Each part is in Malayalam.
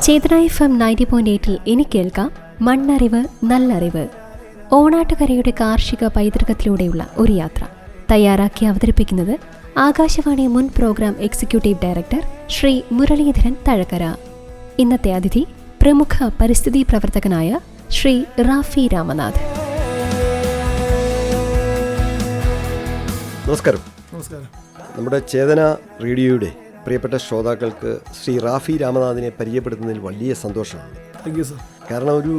ചേതന FM 90.8 ഇനി കേൾക്കാം മണ്ണറിവ് നല്ലറിവ്. ഓണാട്ടുകരയുടെ കാർഷിക പൈതൃകത്തിലൂടെയുള്ള ഒരു യാത്ര തയ്യാറാക്കി അവതരിപ്പിക്കുന്നത് ആകാശവാണി മുൻ programme executive director Shri Muraleedharan Thazhakkara. ഇന്നത്തെ അതിഥി പ്രമുഖ പരിസ്ഥിതി പ്രവർത്തകനായ ശ്രീ റാഫി രാമനാഥ്. നമസ്കാരം. നമ്മുടെ ചേതന റേഡിയോയുടെ പ്രിയപ്പെട്ട ശ്രോതാക്കൾക്ക് ശ്രീ റാഫി രാമനാഥിനെ പരിചയപ്പെടുത്തുന്നതിൽ വലിയ സന്തോഷമാണ്. കാരണം ഒരു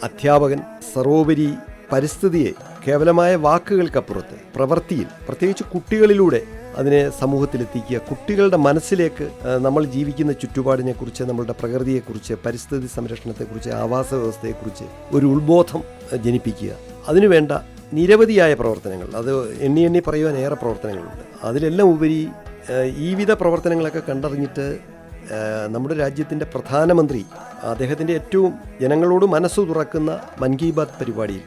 അധ്യാപകൻ സർവോപരി പരിസ്ഥിതിയെ കേവലമായ വാക്കുകൾക്കപ്പുറത്ത് പ്രവൃത്തിയിൽ, പ്രത്യേകിച്ച് കുട്ടികളിലൂടെ അതിനെ സമൂഹത്തിലെത്തിക്കുക, കുട്ടികളുടെ മനസ്സിലേക്ക് നമ്മൾ ജീവിക്കുന്ന ചുറ്റുപാടിനെക്കുറിച്ച്, നമ്മളുടെ പ്രകൃതിയെക്കുറിച്ച്, പരിസ്ഥിതി സംരക്ഷണത്തെക്കുറിച്ച്, ആവാസ വ്യവസ്ഥയെക്കുറിച്ച് ഒരു ഉത്ബോധം ജനിപ്പിക്കുക. അതിനുവേണ്ട നിരവധിയായ പ്രവർത്തനങ്ങൾ, അത് എണ്ണി പറയുവാൻ ഏറെ പ്രവർത്തനങ്ങളുണ്ട്. അതിലെല്ലാം ഉപരി ഈ വിധ പ്രവർത്തനങ്ങളൊക്കെ കണ്ടറിഞ്ഞിട്ട് നമ്മുടെ രാജ്യത്തിൻ്റെ പ്രധാനമന്ത്രി അദ്ദേഹത്തിൻ്റെ ഏറ്റവും ജനങ്ങളോട് മനസ്സ് തുറക്കുന്ന മൻ കി ബാത്ത് പരിപാടിയിൽ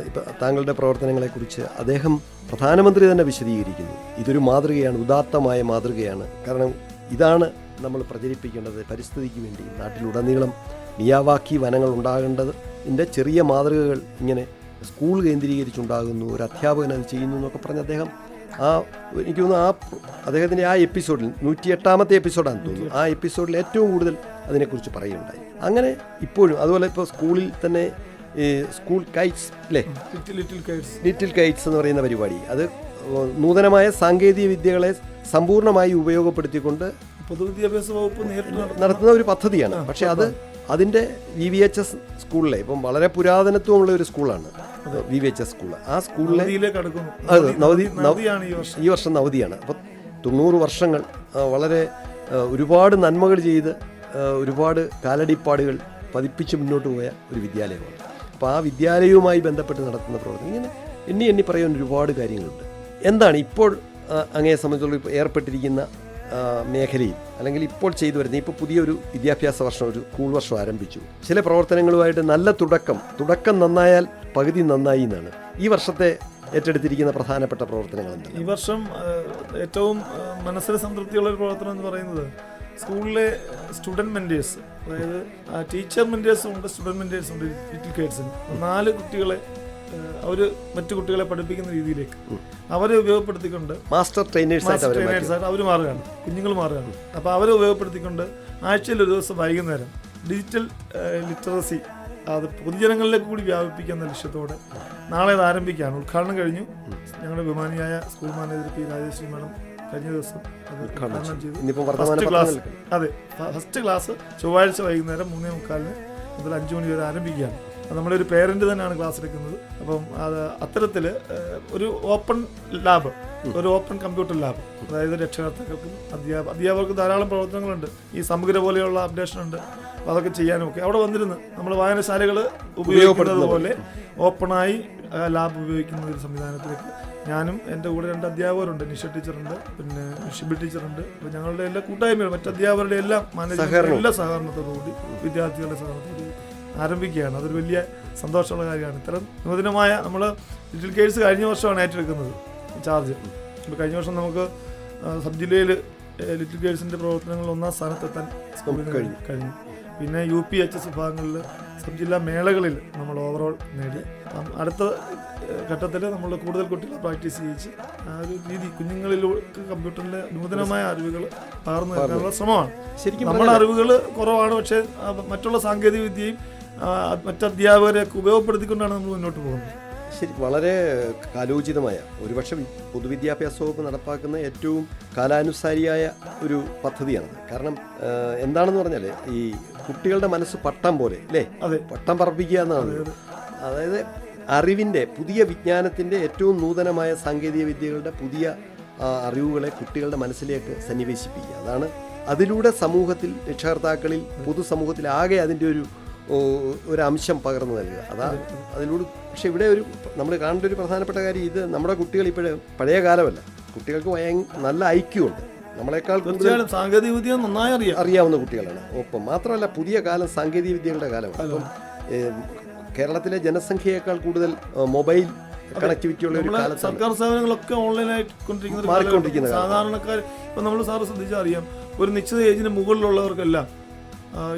ഇപ്പം താങ്കളുടെ പ്രവർത്തനങ്ങളെക്കുറിച്ച് അദ്ദേഹം പ്രധാനമന്ത്രി തന്നെ വിശദീകരിക്കുന്നു. ഇതൊരു മാതൃകയാണ്, ഉദാത്തമായ മാതൃകയാണ്. കാരണം ഇതാണ് നമ്മൾ പ്രചരിപ്പിക്കേണ്ടത്. പരിസ്ഥിതിക്ക് വേണ്ടി നാട്ടിലുടനീളം മിയാവാക്കി വനങ്ങൾ ഉണ്ടാകേണ്ടതിൻ്റെ ചെറിയ മാതൃകകൾ ഇങ്ങനെ സ്കൂൾ കേന്ദ്രീകരിച്ചുണ്ടാകുന്നു, ഒരു അധ്യാപകൻ അത് ചെയ്യുന്നു എന്നൊക്കെ പറഞ്ഞ് അദ്ദേഹം എനിക്ക് തോന്നുന്നു അദ്ദേഹത്തിൻ്റെ എപ്പിസോഡിൽ 108ാമത്തെ എപ്പിസോഡാണെന്ന് തോന്നുന്നു, ആ എപ്പിസോഡിൽ ഏറ്റവും കൂടുതൽ അതിനെക്കുറിച്ച് പറയുകയുണ്ടായി. അങ്ങനെ ഇപ്പോഴും അതുപോലെ ഇപ്പോൾ സ്കൂളിൽ തന്നെ സ്കൂൾ കൈറ്റ്സ് അല്ലേ, ലിറ്റിൽ കൈറ്റ്സ് എന്ന് പറയുന്ന പരിപാടി, അത് നൂതനമായ സാങ്കേതിക വിദ്യകളെ സമ്പൂർണ്ണമായി ഉപയോഗപ്പെടുത്തിക്കൊണ്ട് പൊതുവിദ്യാഭ്യാസ വകുപ്പ് നടത്തുന്ന ഒരു പദ്ധതിയാണ്. പക്ഷേ അതിൻ്റെ VVHS സ്കൂളിലെ ഇപ്പം വളരെ പുരാതനത്വമുള്ള ഒരു സ്കൂളാണ് VVHS സ്കൂൾ. ആ സ്കൂളിലെ ഈ വർഷം നവതിയാണ്. അപ്പം 90 വർഷങ്ങൾ വളരെ ഒരുപാട് നന്മകൾ ചെയ്ത് ഒരുപാട് കാലടിപ്പാടുകൾ പതിപ്പിച്ച് മുന്നോട്ട് പോയ ഒരു വിദ്യാലയമാണ്. അപ്പോൾ ആ വിദ്യാലയവുമായി ബന്ധപ്പെട്ട് നടത്തുന്ന പ്രവർത്തനം ഇങ്ങനെ എണ്ണി പറയാൻ ഒരുപാട് കാര്യങ്ങളുണ്ട്. എന്താണ് ഇപ്പോൾ അങ്ങയെ സംബന്ധിച്ചുള്ള ഇപ്പോൾ ഏർപ്പെട്ടിരിക്കുന്ന മേഖലയിൽ, അല്ലെങ്കിൽ ഇപ്പോൾ ചെയ്തു വരുന്നത്, ഇപ്പോൾ പുതിയൊരു വിദ്യാഭ്യാസ വർഷം, ഒരു സ്കൂൾ വർഷം ആരംഭിച്ചു. ചില പ്രവർത്തനങ്ങളുമായിട്ട് നല്ല തുടക്കം നന്നായാൽ പകുതി നന്നായി എന്നാണ്. ഈ വർഷത്തെ ഏറ്റെടുത്തിരിക്കുന്ന പ്രധാനപ്പെട്ട പ്രവർത്തനങ്ങൾ എന്താണ്? ഈ വർഷം ഏറ്റവും മനസ്സിന് സംതൃപ്തിയുള്ള ഒരു പ്രവർത്തനം എന്ന് പറയുന്നത് സ്കൂളിലെ സ്റ്റുഡൻറ് മെൻറ്റേഴ്സ്, അതായത് ടീച്ചർ മെൻറ്റേഴ്സും ഉണ്ട്, സ്റ്റുഡൻറ് മെൻറ്റേഴ്സും ഉണ്ട്. ലിറ്റിൽ കൈറ്റ്സിന് 4 കുട്ടികളെ അവർ മറ്റു കുട്ടികളെ പഠിപ്പിക്കുന്ന രീതിയിലേക്ക് അവരെ ഉപയോഗപ്പെടുത്തിക്കൊണ്ട് മാസ്റ്റർ ട്രെയിനേഴ്സായിട്ട് അവർ മാറുകയാണ്, കുഞ്ഞുങ്ങൾ മാറുകയാണ്. അപ്പോൾ അവരെ ഉപയോഗപ്പെടുത്തിക്കൊണ്ട് ആഴ്ചയിൽ ഒരു ദിവസം വൈകുന്നേരം ഡിജിറ്റൽ ലിറ്ററസി അത് പൊതുജനങ്ങളിലേക്ക് കൂടി വ്യാപിപ്പിക്കുന്ന ലക്ഷ്യത്തോടെ നാളെ അത് ആരംഭിക്കുകയാണ്. ഉദ്ഘാടനം കഴിഞ്ഞു. ഞങ്ങളുടെ ബഹുമാനിയായ school manager P. Rajashree madam കഴിഞ്ഞ ദിവസം അത് ഉദ്ഘാടനം ചെയ്തു. ഫസ്റ്റ് ക്ലാസ് ചൊവ്വാഴ്ച വൈകുന്നേരം 3:45 മുതൽ 5 മണി വരെ ആരംഭിക്കുകയാണ്. നമ്മുടെ ഒരു പേരന്റ് തന്നെയാണ് ക്ലാസ് എടുക്കുന്നത്. അപ്പം അത് അത്തരത്തിൽ ഒരു ഓപ്പൺ ലാബ്, ഒരു ഓപ്പൺ കമ്പ്യൂട്ടർ ലാബ്, അതായത് രക്ഷകർത്താക്കൾക്കും അധ്യാപകർക്കും ധാരാളം പ്രവർത്തനങ്ങളുണ്ട്. ഈ സമഗ്ര പോലെയുള്ള അപ്ഡേഷൻ ഉണ്ട്. അപ്പോൾ അതൊക്കെ ചെയ്യാനും ഒക്കെ അവിടെ വന്നിരുന്ന് നമ്മൾ വായനശാലകൾ ഉപയോഗിക്കുന്നത് പോലെ ഓപ്പണായി ലാബ് ഉപയോഗിക്കുന്ന ഒരു സംവിധാനത്തിലേക്ക് ഞാനും എൻ്റെ കൂടെ 2 അധ്യാപകരുണ്ട്. നിഷ ടീച്ചറുണ്ട്, പിന്നെ ഷിബി ടീച്ചറുണ്ട്. അപ്പോൾ ഞങ്ങളുടെ എല്ലാ കൂട്ടായ്മകളും മറ്റ് അധ്യാപകരുടെ എല്ലാം മാനേജ്മെന്റ് എല്ലാ സഹകരണത്തോടുകൂടി, വിദ്യാർത്ഥികളുടെ സഹകരണത്തോടുകൂടി ആരംഭിക്കുകയാണ്. അതൊരു വലിയ സന്തോഷമുള്ള കാര്യമാണ്. ഇത്തരം നൂതനമായ നമ്മൾ ലിറ്റിൽ കൈറ്റ്സ് കഴിഞ്ഞ വർഷമാണ് ഏറ്റെടുക്കുന്നത് ചാർജ്. ഇപ്പോൾ കഴിഞ്ഞ വർഷം നമുക്ക് സബ് ജില്ലയിൽ ലിറ്റിൽ കൈറ്റ്സിൻ്റെ പ്രവർത്തനങ്ങൾ 1ാം സ്ഥാനത്തെത്താൻ സ്കൂളിന് കഴിഞ്ഞു. പിന്നെ UPHS വിഭാഗങ്ങളിൽ സബ് ജില്ലാ മേളകളിൽ നമ്മൾ ഓവറോൾ നേടി. അടുത്ത ഘട്ടത്തിൽ നമ്മൾ കൂടുതൽ കുട്ടികളെ പ്രാക്ടീസ് ചെയ്യിച്ച് ആ ഒരു രീതി കുഞ്ഞുങ്ങളിലേക്ക് കമ്പ്യൂട്ടറിൻ്റെ നൂതനമായ അറിവുകൾ പകർന്നു നൽകാനുള്ള ശ്രമമാണ്. ശരിക്കും നമ്മുടെ അറിവുകൾ കുറവാണ്, പക്ഷേ മറ്റുള്ള സാങ്കേതിക വിദ്യയും മറ്റ് അധ്യാപകരെയൊക്കെ ഉപയോഗപ്പെടുത്തിക്കൊണ്ടാണ് നമ്മൾ മുന്നോട്ട് പോകുന്നത്. ശരി, വളരെ കാലോചിതമായ, ഒരുപക്ഷെ പൊതുവിദ്യാഭ്യാസ വകുപ്പ് നടപ്പാക്കുന്ന ഏറ്റവും കാലാനുസാരിയായ ഒരു പദ്ധതിയാണത്. കാരണം എന്താണെന്ന് പറഞ്ഞാൽ ഈ കുട്ടികളുടെ മനസ്സ് പട്ടം പോലെ അല്ലേ, പട്ടം പറപ്പിക്കുക എന്നാണ്. അതായത് അറിവിൻ്റെ, പുതിയ വിജ്ഞാനത്തിൻ്റെ, ഏറ്റവും നൂതനമായ സാങ്കേതിക വിദ്യകളുടെ പുതിയ അറിവുകളെ കുട്ടികളുടെ മനസ്സിലേക്ക് സന്നിവേശിപ്പിക്കുക. അതാണ് അതിലൂടെ സമൂഹത്തിൽ, രക്ഷകർത്താക്കളിൽ, പൊതുസമൂഹത്തിൽ ആകെ അതിൻ്റെ ഒരു അംശം പകർന്നു നൽകുക. അതിലൂടെ. പക്ഷെ ഇവിടെ നമ്മൾ കാണേണ്ട ഒരു പ്രധാനപ്പെട്ട കാര്യം, ഇത് നമ്മുടെ കുട്ടികൾ ഇപ്പോഴും പഴയ കാലമല്ല. കുട്ടികൾക്ക് നല്ല ഐക്യമുണ്ട്, നമ്മളെക്കാൾ കൂടുതൽ സാങ്കേതിക വിദ്യ നന്നായി അറിയാവുന്ന കുട്ടികളാണ്. ഒപ്പം മാത്രമല്ല പുതിയ കാലം സാങ്കേതിക വിദ്യകളുടെ കാലമാണ്. അപ്പം കേരളത്തിലെ ജനസംഖ്യയേക്കാൾ കൂടുതൽ മൊബൈൽ കണക്ടിവിറ്റി ഉള്ള ഒരു കാലത്ത് സർക്കാർ സേവനങ്ങളൊക്കെ ഓൺലൈനായിട്ട് മാറിക്കൊണ്ടിരിക്കുന്നത്. സാധാരണക്കാർ ഇപ്പം നമ്മൾ സാറ് ശ്രദ്ധിച്ചാൽ അറിയാം, ഒരു നിശ്ചിത ഏജിന് മുകളിലുള്ളവർക്കെല്ലാം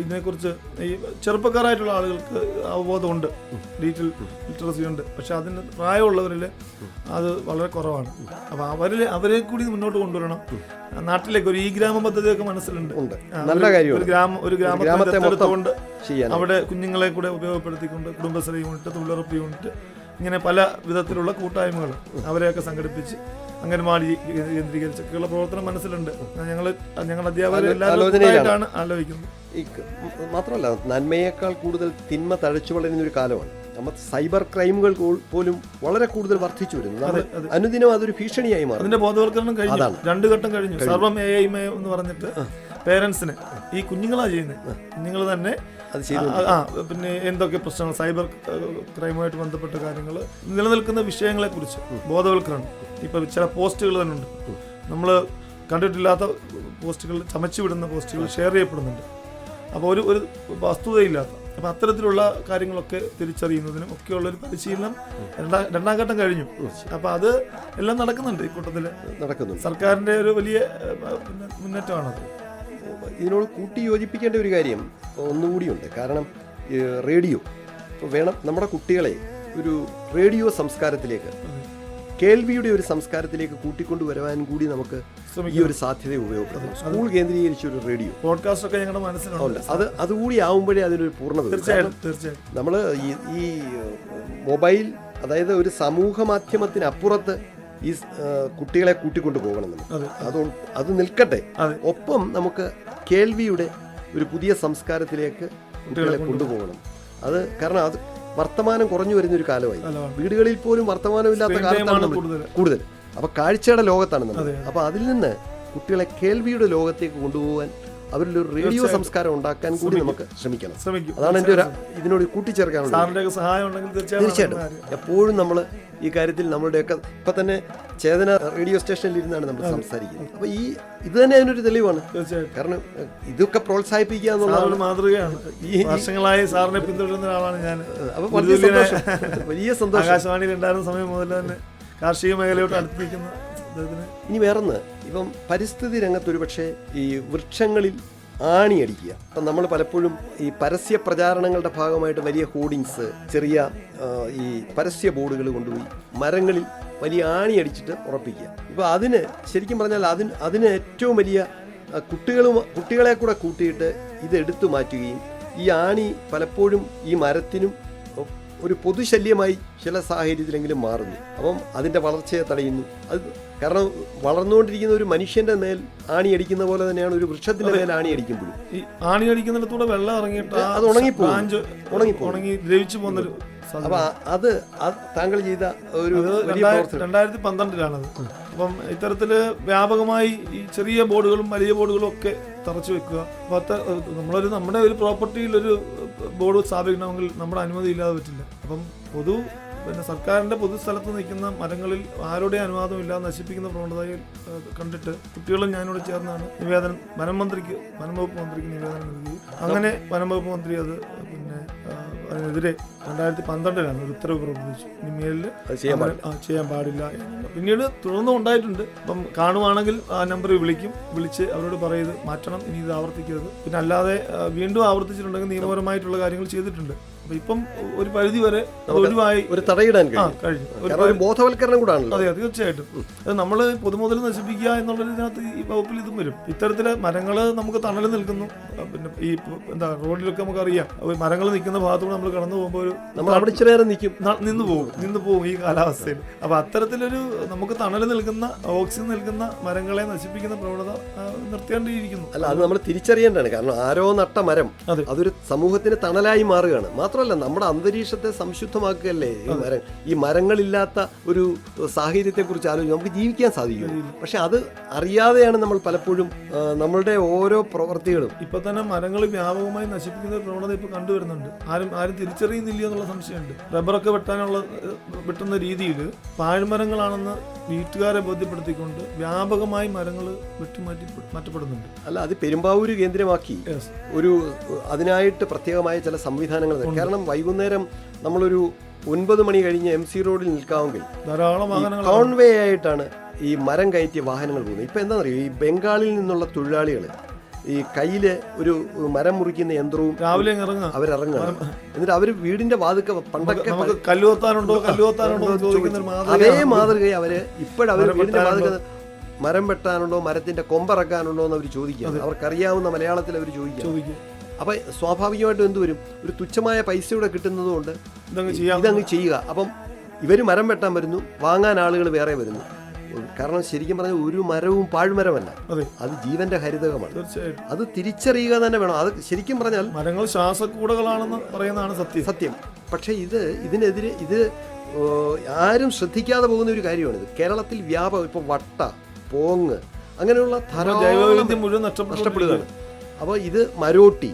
ഇതിനെക്കുറിച്ച് ഈ ചെറുപ്പക്കാരായിട്ടുള്ള ആളുകൾക്ക് അവബോധമുണ്ട്, ഡിജിറ്റൽ ലിറ്ററസി ഉണ്ട്. പക്ഷെ അതിന് പ്രായമുള്ളവരിൽ അത് വളരെ കുറവാണ്. അപ്പോൾ അവരെ കൂടി മുന്നോട്ട് കൊണ്ടുവരണം. നാട്ടിലേക്ക് ഒരു ഗ്രാമ പദ്ധതിയൊക്കെ മനസ്സിലുണ്ട്. ഒരു ഗ്രാമത്തെ എടുത്തുകൊണ്ട് അവിടെ കുഞ്ഞുങ്ങളെ കൂടെ ഉപയോഗപ്പെടുത്തിക്കൊണ്ട് കുടുംബശ്രീ യൂണിറ്റ്, തൊഴിലുറപ്പ് യൂണിറ്റ്, ഇങ്ങനെ പല വിധത്തിലുള്ള കൂട്ടായ്മകൾ അവരെയൊക്കെ സംഘടിപ്പിച്ച് അംഗൻവാടി കേന്ദ്രീകരിച്ചൊക്കെയുള്ള പ്രവർത്തനം മനസ്സിലുണ്ട്. ഞങ്ങൾ അധ്യാപകരെല്ലാവരും ആലോചിക്കുന്നത്. മാത്രമല്ല, നന്മയേക്കാൾ കൂടുതൽ തിന്മ തഴച്ചു വളരുന്ന ഒരു കാലമാണ്. നമ്മൾ സൈബർ ക്രൈമുകൾ പോലും വളരെ കൂടുതൽ വർദ്ധിച്ചു വരുന്നു. അനുദിനം അതൊരു ഭീഷണിയായി മാറും. അതിന്റെ ബോധവൽക്കരണം കഴിഞ്ഞു, 2 ഘട്ടം കഴിഞ്ഞു. സർവം AI എന്ന് പറഞ്ഞിട്ട് പേരൻസിന് ഈ കുഞ്ഞുങ്ങളാ ചെയ്യുന്നത്, കുഞ്ഞുങ്ങൾ തന്നെ പിന്നെ എന്തൊക്കെ പ്രശ്നങ്ങൾ സൈബർ ക്രൈമുമായിട്ട് ബന്ധപ്പെട്ട കാര്യങ്ങൾ, നിലനിൽക്കുന്ന വിഷയങ്ങളെക്കുറിച്ച് ബോധവൽക്കരണം. ഇപ്പം ചില പോസ്റ്റുകൾ തന്നെ ഉണ്ട്, നമ്മൾ കണ്ടിട്ടില്ലാത്ത പോസ്റ്റുകൾ, ചമച്ചു വിടുന്ന പോസ്റ്റുകൾ ഷെയർ ചെയ്യപ്പെടുന്നുണ്ട്. അപ്പോൾ ഒരു വസ്തുതയില്ലാത്ത, അപ്പം അത്തരത്തിലുള്ള കാര്യങ്ങളൊക്കെ തിരിച്ചറിയുന്നതിനും ഒക്കെയുള്ളൊരു പരിശീലനം 2ാം ഘട്ടം കഴിഞ്ഞു. അപ്പം അത് എല്ലാം നടക്കുന്നുണ്ട്. ഈ കൂട്ടത്തിൽ നടക്കുന്നുണ്ട്. സർക്കാരിൻ്റെ ഒരു വലിയ മുന്നേറ്റമാണത്. ഇതിനോട് കൂട്ടി യോജിപ്പിക്കേണ്ട ഒരു കാര്യം ഒന്നുകൂടിയുണ്ട്. കാരണം റേഡിയോ വേണം. നമ്മുടെ കുട്ടികളെ ഒരു റേഡിയോ സംസ്കാരത്തിലേക്ക്, കേൾവിയുടെ ഒരു സംസ്കാരത്തിലേക്ക് കൂട്ടിക്കൊണ്ടുവരുവാൻ കൂടി നമുക്ക് ഈ ഒരു സാധ്യത ഉപയോഗപ്പെടുത്തും. സ്കൂൾ കേന്ദ്രീകരിച്ച ഒരു റേഡിയോ, പോഡ്കാസ്റ്റ് ഒക്കെ ഞങ്ങളുടെ മനസ്സിലുണ്ട്. അതുകൂടി ആവുമ്പോഴേ അതിനൊരു പൂർണ്ണത. തീർച്ചയായും നമ്മൾ ഈ മൊബൈൽ, അതായത് ഒരു സമൂഹ മാധ്യമത്തിനപ്പുറത്ത് ഈ കുട്ടികളെ കൂട്ടിക്കൊണ്ടു പോകണം. അത് നിൽക്കട്ടെ. ഒപ്പം നമുക്ക് കേൾവിയുടെ ഒരു പുതിയ സംസ്കാരത്തിലേക്ക് കുട്ടികളെ കൊണ്ടുപോകണം. കാരണം അത് വർത്തമാനം കുറഞ്ഞു വരുന്ന ഒരു കാലമായി. വീടുകളിൽ പോലും വർത്തമാനമില്ലാത്ത കാലത്താണ് കൂടുതൽ. അപ്പൊ കാഴ്ചയുടെ ലോകത്താണ് നമ്മൾ. അപ്പൊ അതിൽ നിന്ന് കുട്ടികളെ കേൾവിയുടെ ലോകത്തേക്ക് കൊണ്ടുപോകാൻ അവരിലൊരു റേഡിയോ സംസ്കാരം ഉണ്ടാക്കാൻ കൂടി നമുക്ക് ശ്രമിക്കണം. അതാണ് എൻ്റെ ഇതിനോട് കൂട്ടിച്ചേർക്കാനുള്ളത്. തീർച്ചയായിട്ടും എപ്പോഴും നമ്മൾ ഈ കാര്യത്തിൽ നമ്മളുടെയൊക്കെ ഇപ്പൊ തന്നെ ചേതന റേഡിയോ സ്റ്റേഷനിൽ ഇരുന്നാണ് നമ്മൾ സംസാരിക്കുന്നത്. അപ്പൊ ഇത് തന്നെ അതിനൊരു തെളിവാണ്. കാരണം ഇതൊക്കെ പ്രോത്സാഹിപ്പിക്കുക എന്നുള്ളതാണ് മാതൃകയാണ്. ഈ വർഷങ്ങളായി സാറിനെ പിന്തുടരുന്ന ഒരാളാണ് ഞാൻ. അപ്പൊ വലിയ സന്തോഷം. ആകാശവാണിയിൽ ഉണ്ടായിരുന്ന സമയം മുതൽ തന്നെ കാർഷിക മേഖലയോട്ട് അടുത്ത് നിൽക്കുന്ന. ഇനി വേറൊന്ന്, ഇപ്പം പരിസ്ഥിതി രംഗത്ത് ഒരു പക്ഷേ ഈ വൃക്ഷങ്ങളിൽ ആണിയടിക്കുക. അപ്പം നമ്മൾ പലപ്പോഴും ഈ പരസ്യ പ്രചാരണങ്ങളുടെ ഭാഗമായിട്ട് വലിയ ഹോർഡിങ്സ്, ചെറിയ ഈ പരസ്യ ബോർഡുകൾ കൊണ്ടുപോയി മരങ്ങളിൽ വലിയ ആണിയടിച്ചിട്ട് ഉറപ്പിക്കുക. ഇപ്പോൾ അതിന് ശരിക്കും പറഞ്ഞാൽ അതിന് ഏറ്റവും വലിയ കുട്ടികളെ കൂടെ കൂട്ടിയിട്ട് ഇത് എടുത്തു മാറ്റുകയും ഈ ആണി പലപ്പോഴും ഈ മരത്തിനും ഒരു പൊതുശല്യമായി ചില സാഹചര്യത്തിലെങ്കിലും മാറുന്നു. അപ്പം അതിൻ്റെ വളർച്ചയെ തടയുന്നു. അത് കാരണം വളർന്നുകൊണ്ടിരിക്കുന്ന ഒരു മനുഷ്യന്റെ മേൽ ആണിയടിക്കുന്ന പോലെ തന്നെയാണ് ഒരു വൃക്ഷത്തിന്റെ മേൽ ആണിയടിക്കുമ്പോഴും. ഈ ആണിയടിക്കുന്നിടത്തൂടെ വെള്ളം ഇറങ്ങിയിട്ട് അത് ഉണങ്ങി ദ്രവിച്ചു പോകുന്നൊരു. അപ്പൊ അത് താങ്കൾ ചെയ്ത ഒരു 2012-ലാണത്. അപ്പം ഇത്തരത്തില് വ്യാപകമായി ഈ ചെറിയ ബോർഡുകളും വലിയ ബോർഡുകളും ഒക്കെ തറച്ചു വെക്കുക. നമ്മുടെ ഒരു പ്രോപ്പർട്ടിയിൽ ഒരു ബോർഡ് സ്ഥാപിക്കണമെങ്കിൽ നമ്മുടെ അനുമതി ഇല്ലാതെ പറ്റില്ല. അപ്പം സർക്കാരിന്റെ പൊതുസ്ഥലത്ത് നിൽക്കുന്ന മരങ്ങളിൽ ആരുടെ അനുവാദം ഇല്ലാതെ നശിപ്പിക്കുന്ന പ്രവണതയിൽ കണ്ടിട്ട് കുട്ടികളും ഞാനിവിടെ ചേർന്നാണ് വനംവകുപ്പ് മന്ത്രിക്ക് നിവേദനം നൽകി. അങ്ങനെ വനംവകുപ്പ് മന്ത്രി അത് അതിനെതിരെ 2012-ലാണ് ഒരു ഉത്തരവ് പുറപ്പെടുവിച്ചു. ഇനിമേലിൽ ചെയ്യാൻ പാടില്ല എന്നുള്ള. പിന്നീട് തുടർന്നും ഉണ്ടായിട്ടുണ്ട്. അപ്പം കാണുവാണെങ്കിൽ ആ നമ്പറിൽ വിളിച്ച് അവരോട് പറയുന്നത് മാറ്റണം, ഇനി ഇത് ആവർത്തിക്കരുത്. പിന്നെ അല്ലാതെ വീണ്ടും ആവർത്തിച്ചിട്ടുണ്ടെങ്കിൽ നിയമപരമായിട്ടുള്ള കാര്യങ്ങൾ ചെയ്തിട്ടുണ്ട്. അപ്പൊ ഇപ്പം ഒരു പരിധി വരെ ഒഴിവായി, ഒരു തടയിടാൻ കഴിഞ്ഞു. ബോധവൽക്കരണം കൂടാണല്ലോ. അതെ, തീർച്ചയായിട്ടും. അത് നമ്മൾ പൊതുമുതൽ നശിപ്പിക്കുക എന്നുള്ളതിനകത്ത് ഈ വകുപ്പിൽ ഇതും വരും. ഇത്തരത്തില് മരങ്ങൾ നമുക്ക് തണൽ നിൽക്കുന്നു. പിന്നെ ഈ റോഡിലൊക്കെ നമുക്കറിയാം, മരങ്ങൾ നിൽക്കുന്ന ഭാഗത്തൂടെ നമ്മൾ കടന്നു പോകുമ്പോൾ നമ്മൾ അവിടെ ഇച്ചിരി നേരം നിന്ന് പോകും ഈ കാലാവസ്ഥയിൽ. അപ്പൊ അത്തരത്തിലൊരു നമുക്ക് തണൽ നൽകുന്ന, ഓക്സിജൻ നൽകുന്ന മരങ്ങളെ നശിപ്പിക്കുന്ന പ്രവണത നിർത്തേണ്ടിയിരിക്കുന്നു. അല്ല, അത് നമ്മൾ തിരിച്ചറിയേണ്ടതാണ്. കാരണം ആരോ നട്ട മരം അതൊരു സമൂഹത്തിന് തണലായി മാറുകയാണ്. മാത്രമല്ല നമ്മുടെ അന്തരീക്ഷത്തെ സംശുദ്ധമാക്കുകയല്ലേ ഈ മരങ്ങളില്ലാത്ത ഒരു സാഹചര്യത്തെ കുറിച്ച് ആലോചിച്ച് നമുക്ക് ജീവിക്കാൻ സാധിക്കും. പക്ഷെ അത് അറിയാതെയാണ് നമ്മൾ പലപ്പോഴും നമ്മളുടെ ഓരോ പ്രവൃത്തികളും. ഇപ്പൊ തന്നെ മരങ്ങൾ വ്യാപകമായി നശിപ്പിക്കുന്ന പ്രവണത ഇപ്പൊ കണ്ടുവരുന്നുണ്ട്. ആരും തിരിച്ചറിയുന്നില്ല എന്നുള്ള സംശയമുണ്ട്. റബ്ബറൊക്കെ വെട്ടുന്ന രീതിയിൽ പാഴ്മരങ്ങളാണെന്ന് വീട്ടുകാരെ ബോധ്യപ്പെടുത്തിക്കൊണ്ട് വ്യാപകമായി മരങ്ങൾ മാറ്റപ്പെടുന്നുണ്ട്. അല്ല, അത് പെരുമ്പാവൂര് കേന്ദ്രമാക്കി ഒരു അതിനായിട്ട് പ്രത്യേകമായ ചില സംവിധാനങ്ങൾ. കാരണം വൈകുന്നേരം നമ്മളൊരു 9 മണി കഴിഞ്ഞ് MC റോഡിൽ നിൽക്കാമെങ്കിൽ ധാരാളം വാഹനങ്ങൾ കോൺവേ ആയിട്ടാണ് ഈ മരം കയറ്റിയ വാഹനങ്ങൾ പോകുന്നത്. ഇപ്പൊ എന്താണെന്നറിയോ, ഈ ബംഗാളിൽ നിന്നുള്ള തൊഴിലാളികൾ ഈ കയ്യിൽ ഒരു മരം മുറിക്കുന്ന യന്ത്രവും രാവിലെ ഇറങ്ങുക, അവരിറങ്ങുകയാണ്. എന്നിട്ട് അവർ വീടിന്റെ വാതുക്ക പണ്ടൊക്കെ കല്ലുകൊത്താനുണ്ടോ ചോദിക്കുന്ന അതേ മാതൃകയെ അവര് ഇപ്പോഴവർ വീടിന്റെ വാതുക്ക മരം വെട്ടാനുണ്ടോ, മരത്തിന്റെ കൊമ്പിറക്കാനുണ്ടോ എന്ന് അവർ ചോദിക്കുക. അവർക്കറിയാവുന്ന മലയാളത്തിൽ അവർ ചോദിക്കുക. അപ്പൊ സ്വാഭാവികമായിട്ടും എന്ത് വരും, ഒരു തുച്ഛമായ പൈസയുടെ കിട്ടുന്നത് കൊണ്ട് ഇതങ്ങ് ചെയ്യുക. അപ്പം ഇവർ മരം വെട്ടാൻ വരുന്നു, വാങ്ങാൻ ആളുകൾ വേറെ വരുന്നു. കാരണം ശരിക്കും പറഞ്ഞാൽ ഒരു മരവും പാഴ്മരമല്ല, അത് ജീവന്റെ ഹരിതകമാണ്. അത് തിരിച്ചറിയുക തന്നെ വേണം. അത് ശരിക്കും പറഞ്ഞാൽ മരങ്ങൾ ശ്വാസക്കൂടകളാണെന്ന് പറയുന്നതാണ് സത്യം. പക്ഷേ ഇതിനെതിരെ ഇത് ആരും ശ്രദ്ധിക്കാതെ പോകുന്ന ഒരു കാര്യമാണിത്. കേരളത്തിൽ വ്യാപകം ഇപ്പോൾ വട്ട, പോങ്ങ് അങ്ങനെയുള്ള ജൈവവൈവിധ്യം മുഴുവൻ നഷ്ടപ്പെടുകയാണ്. അപ്പോൾ ഇത് മരോട്ടി,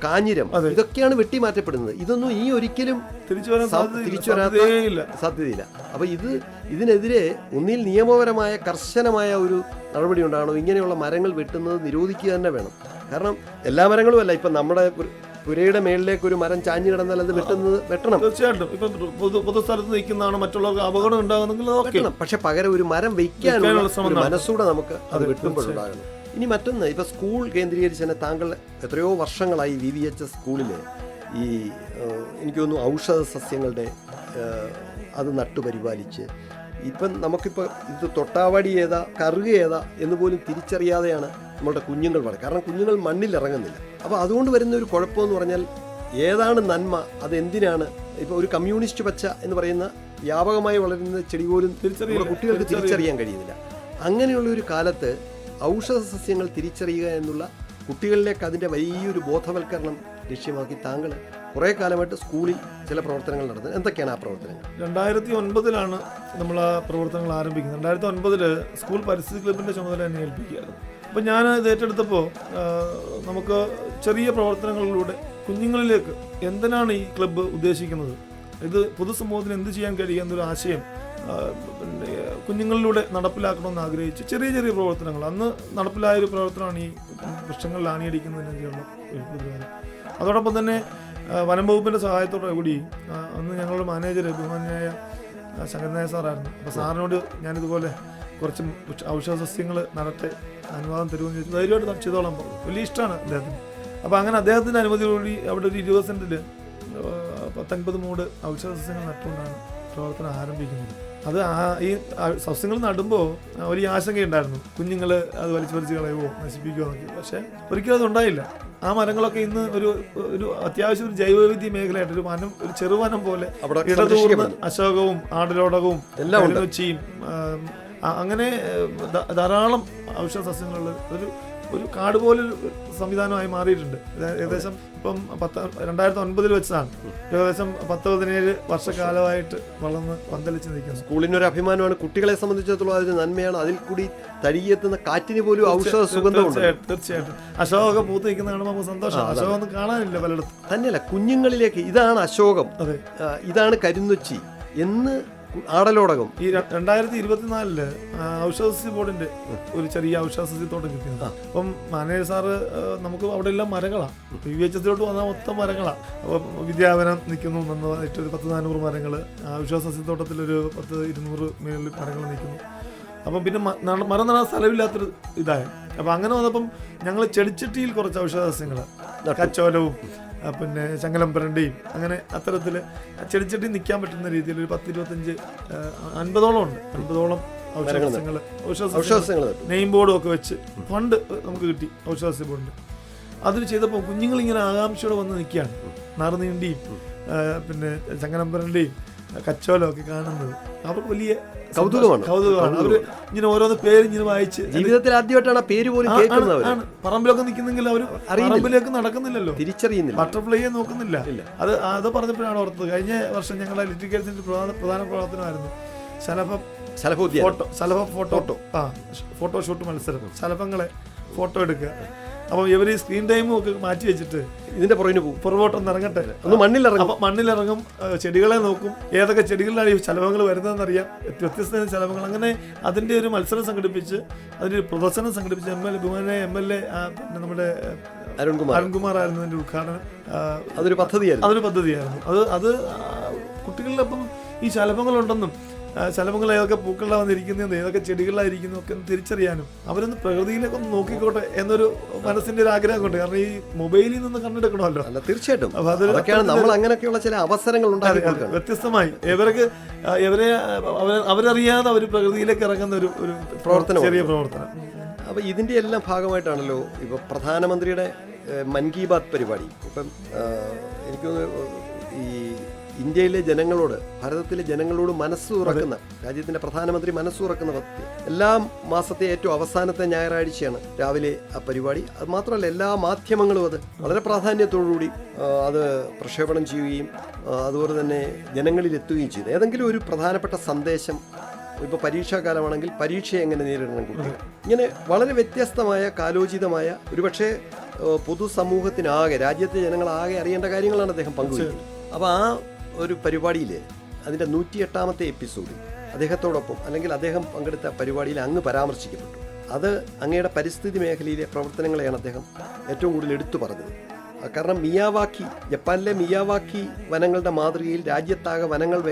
കാഞ്ഞിരം ഇതൊക്കെയാണ് വെട്ടിമാറ്റപ്പെടുന്നത്. ഇതൊന്നും ഈ ഒരിക്കലും തിരിച്ചു വരാൻ സാധ്യതയില്ല. അപ്പോൾ ഇതിനെതിരെ ഒന്നിൽ നിയമപരമായ കർശനമായ ഒരു നടപടി ഉണ്ടാകണം. ഇങ്ങനെയുള്ള മരങ്ങൾ വെട്ടുന്നത് നിരോധിക്കുക തന്നെ വേണം. കാരണം എല്ലാ മരങ്ങളും അല്ല, ഇപ്പം നമ്മുടെ പുരയുടെ മേളിലേക്ക് ഒരു മരം ചാഞ്ഞു കിടന്നാൽ അത് വെട്ടണം. തീർച്ചയായിട്ടും ഇപ്പം പൊതുസ്ഥലത്ത് നിൽക്കുന്നതാണ്, മറ്റുള്ളവർക്ക് അപകടം ഉണ്ടാകുന്നെങ്കിൽ വെക്കണം. പക്ഷെ പകരം ഒരു മരം വയ്ക്കാനുള്ള മനസ്സൂടെ നമുക്ക് അത് വെട്ടുമ്പോഴുണ്ടാകണം. ഇനി മറ്റൊന്ന്, ഇപ്പം സ്കൂൾ കേന്ദ്രീകരിച്ച് തന്നെ താങ്കൾ എത്രയോ വർഷങ്ങളായി VVHS സ്കൂളിൽ ഈ എനിക്ക് തോന്നുന്നു ഔഷധ സസ്യങ്ങളുടെ അത് നട്ടുപരിപാലിച്ച് ഇപ്പം നമുക്കിപ്പോൾ ഇത് തൊട്ടാവാടി ഏതാ കറുക ഏതാ എന്ന് പോലും തിരിച്ചറിയാതെയാണ് നമ്മളുടെ കുഞ്ഞുങ്ങൾ വളരുന്നത്. കാരണം കുഞ്ഞുങ്ങൾ മണ്ണിലിറങ്ങുന്നില്ല. അപ്പോൾ അതുകൊണ്ട് വരുന്ന ഒരു കുഴപ്പമെന്ന് പറഞ്ഞാൽ ഏതാണ് നന്മ, അതെന്തിനാണ്. ഇപ്പോൾ ഒരു കമ്മ്യൂണിസ്റ്റ് പച്ച എന്ന് പറയുന്ന വ്യാപകമായി വളരുന്ന ചെടി പോലും കുട്ടികൾക്ക് തിരിച്ചറിയാൻ കഴിയുന്നില്ല. അങ്ങനെയുള്ളൊരു കാലത്ത് ഔഷധ സസ്യങ്ങൾ തിരിച്ചറിയുക എന്നുള്ള കുട്ടികളിലേക്ക് അതിൻ്റെ വലിയൊരു ബോധവൽക്കരണം ലക്ഷ്യമാക്കി താങ്കൾ കുറേ കാലമായിട്ട് സ്കൂളിൽ ചില പ്രവർത്തനങ്ങൾ നടത്തുന്നത്. എന്തൊക്കെയാണ് ആ പ്രവർത്തനങ്ങൾ? 2009 നമ്മൾ ആ പ്രവർത്തനങ്ങൾ ആരംഭിക്കുന്നത്. 2009 സ്കൂൾ പരിസ്ഥിതി ക്ലബിൻ്റെ ചുമതല എന്നെ ഏൽപ്പിക്കുകയായിരുന്നു. അപ്പം ഞാൻ ഇത് ഏറ്റെടുത്തപ്പോൾ നമുക്ക് ചെറിയ പ്രവർത്തനങ്ങളിലൂടെ കുഞ്ഞുങ്ങളിലേക്ക് എന്തിനാണ് ഈ ക്ലബ്ബ് ഉദ്ദേശിക്കുന്നത്, ഇത് പൊതുസമൂഹത്തിന് എന്ത് ചെയ്യാൻ കഴിയുന്നൊരു ആശയം കുഞ്ഞുങ്ങളിലൂടെ നടപ്പിലാക്കണമെന്ന് ആഗ്രഹിച്ച് ചെറിയ ചെറിയ പ്രവർത്തനങ്ങൾ. അന്ന് നടപ്പിലായൊരു പ്രവർത്തനമാണ് ഈ വൃക്ഷങ്ങളിൽ ആണിയടിക്കുന്നതിനുള്ള പരിപാടി. അതോടൊപ്പം തന്നെ വനം വകുപ്പിൻ്റെ സഹായത്തോടെ കൂടി അന്ന് ഞങ്ങളുടെ മാനേജർ ബഹുമാന്യായ ശങ്കരനായ സാറായിരുന്നു. അപ്പോൾ സാറിനോട് ഞാനിതുപോലെ കുറച്ച് ഔഷധ സസ്യങ്ങൾ നടട്ടെ, അനുവാദം തരുമെന്ന് ചോദിച്ചു. ധൈര്യമായിട്ട് ചെയ്തോളാൻ പറഞ്ഞു. വലിയ ഇഷ്ടമാണ് അദ്ദേഹത്തിന്. അപ്പോൾ അങ്ങനെ അദ്ദേഹത്തിൻ്റെ അനുമതിയോടുകൂടി അവിടെ ഒരു 20 സെൻറ്റിൽ 19 മൂട് ഔഷധ സസ്യങ്ങൾ നട്ടുകൊണ്ടാണ് പ്രവർത്തനം ആരംഭിക്കുന്നത്. അത് ഈ സസ്യങ്ങൾ നടുമ്പോൾ വലിയ ആശങ്കയുണ്ടായിരുന്നു, കുഞ്ഞുങ്ങൾ അത് വലിച്ചു കളയുമോ നശിപ്പിക്കുമോ എന്നൊക്കെ. പക്ഷേ ഒരിക്കലും അതുണ്ടായില്ല. ആ മരങ്ങളൊക്കെ ഇന്ന് ഒരു അത്യാവശ്യം ഒരു ജൈവവൈവിധ്യ മേഖലയായിട്ട് ഒരു വനം, ഒരു ചെറുവനം പോലെ ഇടതൂർന്ന് അശോകവും ആടലോടകവും കൊച്ചിയും അങ്ങനെ ധാരാളം ഔഷധ സസ്യങ്ങളുള്ള ഒരു കാട് പോലൊരു സംവിധാനമായി മാറിയിട്ടുണ്ട്. ഏകദേശം ഇപ്പം 2009 വെച്ചതാണ്. ഏകദേശം 10-17 വർഷക്കാലമായിട്ട് വളർന്ന് പന്തലിച്ച് നിൽക്കുന്നത്. സ്കൂളിനൊരു അഭിമാനമാണ്. കുട്ടികളെ സംബന്ധിച്ചിടത്തോളം അതൊരു നന്മയാണ്. അതിൽ കൂടി തടിയെത്തുന്ന കാറ്റിന് പോലും ഔഷധ സുഗന്ധമുണ്ട്. തീർച്ചയായിട്ടും അശോകമൊക്കെ പൂത്ത് നിൽക്കുന്ന കാണുമ്പോൾ നമുക്ക് സന്തോഷം. അശോകം ഒന്നും കാണാനില്ല പലയിടത്തും. തന്നെയല്ല, കുഞ്ഞുങ്ങളിലേക്ക് ഇതാണ് അശോകം, ഇതാണ് കരിന്നൊച്ചി എന്ന് ആടലോടകം. ഈ 2024 ഔഷധസസ്യ ബോർഡിന്റെ ഒരു ചെറിയ ഔഷധസസ്യത്തോട്ടം കിട്ടിയത്. അപ്പം മാനേജർ സാറ് നമുക്ക് അവിടെ എല്ലാം മരങ്ങളാണ്. VVHSലോട്ട് വന്നാൽ മൊത്തം മരങ്ങളാണ്. അപ്പം വിദ്യാപനം നിൽക്കുന്നു, നന്നായിട്ട് ഒരു 10-400 മരങ്ങൾ. ഔഷധസസ്യത്തോട്ടത്തിലൊരു 10-200 മേളിൽ മരങ്ങൾ നിൽക്കുന്നു. അപ്പം പിന്നെ മരം നടാൻ സ്ഥലമില്ലാത്തൊരു ഇതായി. അപ്പം അങ്ങനെ വന്നപ്പം ഞങ്ങൾ ചെടിച്ചട്ടിയിൽ കുറച്ച് ഔഷധസസ്യങ്ങൾ, കച്ചോലവും പിന്നെ ചങ്ങലംപരണ്ടിയും അങ്ങനെ അത്തരത്തിൽ ചെടിച്ചട്ടി നിൽക്കാൻ പറ്റുന്ന രീതിയിൽ ഒരു 10-25-50ഓളം ഉണ്ട്. 50ഓളം ഔഷധസസ്യങ്ങൾ നെയിം ബോർഡും ഒക്കെ വെച്ച് ഫണ്ട് നമുക്ക് കിട്ടി ഔഷധസസ്യ ബോർഡിന്. അതിൽ ചെയ്തപ്പോൾ കുഞ്ഞുങ്ങളിങ്ങനെ ആകാംക്ഷയോടെ വന്ന് നിൽക്കുകയാണ്. നറുനീണ്ടിയും പിന്നെ ചങ്ങലംപരണ്ടിയും കച്ചോലം ഒക്കെ കാണുന്നത് അവർക്ക് വലിയ കൗതുകമാണ്. അവർ ഇങ്ങനെ ഓരോന്ന് പേര് ഇങ്ങനെ വായിച്ച് ജീവിതത്തിൽ ആദ്യമായിട്ടാണ് ആ പേര് പോലും കേൾക്കുന്നത്. പറമ്പിലൊക്കെ നിൽക്കുന്നെങ്കിൽ അവർ പറമ്പിലേക്ക് നടക്കുന്നില്ലല്ലോ, തിരിച്ചറിയുന്നില്ല, ബട്ടർഫ്ലൈയെ നോക്കുന്നില്ല. അത് പറഞ്ഞപ്പോഴാണ് ഓർത്തത്. കഴിഞ്ഞ വർഷം ഞങ്ങളുടെ ലിറ്ററേച്ചർ സെന്റർ പ്രധാന പ്രവർത്തനമായിരുന്നു ഫോട്ടോഷൂട്ട് മത്സരം. ശലഭങ്ങളെ ഫോട്ടോ എടുക്കുക. അപ്പം ഇവർ ഈ സ്ക്രീൻ ടൈമും ഒക്കെ മാറ്റി വെച്ചിട്ട് ഇതിന്റെ പുറകോട്ടൊന്ന് ഇറങ്ങട്ടെ, മണ്ണിലിറങ്ങും, ചെടികളെ നോക്കും, ഏതൊക്കെ ചെടികളിലാണ് ഈ ശലഭങ്ങൾ വരുന്നതെന്ന് അറിയാം, വ്യത്യസ്ത ശലഭങ്ങൾ. അങ്ങനെ അതിന്റെ ഒരു മത്സരം സംഘടിപ്പിച്ച് അതിന്റെ ഒരു പ്രദർശനം സംഘടിപ്പിച്ച് ബഹുമാനായ MLA നമ്മുടെ അരുൺകുമാർ ആയിരുന്നു അതിന്റെ ഉദ്ഘാടനം. അതൊരു പദ്ധതിയായിരുന്നു. അത് കുട്ടികളിലപ്പം ഈ ശലഭങ്ങളുണ്ടെന്നും ശലഭങ്ങൾ ഏതൊക്കെ പൂക്കളിലാണ് വന്നിരിക്കുന്നത്, ഏതൊക്കെ ചെടികളിലായിരിക്കുന്നു ഒക്കെ തിരിച്ചറിയാനും അവരൊന്ന് പ്രകൃതിയിലേക്ക് ഒന്ന് നോക്കിക്കോട്ടെ എന്നൊരു മനസ്സിന്റെ ഒരു ആഗ്രഹം കൊണ്ട്. കാരണം ഈ മൊബൈലിൽ നിന്ന് കണ്ടെടുക്കണമല്ലോ. തീർച്ചയായിട്ടും നമ്മൾ അങ്ങനെയൊക്കെയുള്ള ചില അവസരങ്ങൾ വ്യത്യസ്തമായി അവരറിയാതെ അവർ പ്രകൃതിയിലേക്ക് ഇറങ്ങുന്ന ഒരു പ്രവർത്തനം, ചെറിയ പ്രവർത്തനം. അപ്പോൾ ഇതിൻ്റെ എല്ലാം ഭാഗമായിട്ടാണല്ലോ ഇപ്പോൾ പ്രധാനമന്ത്രിയുടെ മൻ കി ബാത്ത് പരിപാടി. ഇപ്പം എനിക്ക് ഈ ഇന്ത്യയിലെ ജനങ്ങളോട്, ഭാരതത്തിലെ ജനങ്ങളോട് മനസ്സ് തുറക്കുന്ന, രാജ്യത്തിൻ്റെ പ്രധാനമന്ത്രി മനസ്സ് തുറക്കുന്ന പദ്ധതി. എല്ലാ മാസത്തെ ഏറ്റവും അവസാനത്തെ ഞായറാഴ്ചയാണ് രാവിലെ ആ പരിപാടി. അത് മാത്രമല്ല എല്ലാ മാധ്യമങ്ങളും അത് വളരെ പ്രാധാന്യത്തോടുകൂടി അത് പ്രക്ഷേപണം ചെയ്യുകയും അതുപോലെ തന്നെ ജനങ്ങളിൽ എത്തുകയും ചെയ്തു. ഏതെങ്കിലും ഒരു പ്രധാനപ്പെട്ട സന്ദേശം, ഇപ്പോൾ പരീക്ഷാകാലമാണെങ്കിൽ പരീക്ഷയെ എങ്ങനെ നേരിടണം കുട്ടികൾ, ഇങ്ങനെ വളരെ വ്യത്യസ്തമായ കാലോചിതമായ ഒരുപക്ഷെ പൊതുസമൂഹത്തിനാകെ, രാജ്യത്തെ ജനങ്ങളാകെ അറിയേണ്ട കാര്യങ്ങളാണ് അദ്ദേഹം പങ്കുവയ്ക്കുന്നത്. അപ്പോൾ ആ ഒരു പരിപാടിയിൽ അതിൻ്റെ 108ാമത്തെ എപ്പിസോഡിൽ അദ്ദേഹത്തോടൊപ്പം അല്ലെങ്കിൽ അദ്ദേഹം പങ്കെടുത്ത പരിപാടിയിൽ അങ്ങ് പരാമർശിക്കപ്പെട്ടു. അത് അങ്ങയുടെ പരിസ്ഥിതി മേഖലയിലെ പ്രവർത്തനങ്ങളെയാണ് അദ്ദേഹം ഏറ്റവും കൂടുതൽ എടുത്തു പറഞ്ഞത്. കാരണം മിയാവാക്കി, ജപ്പാനിലെ മിയാവാക്കി വനങ്ങളുടെ മാതൃകയിൽ രാജ്യത്താകെ വനങ്ങൾ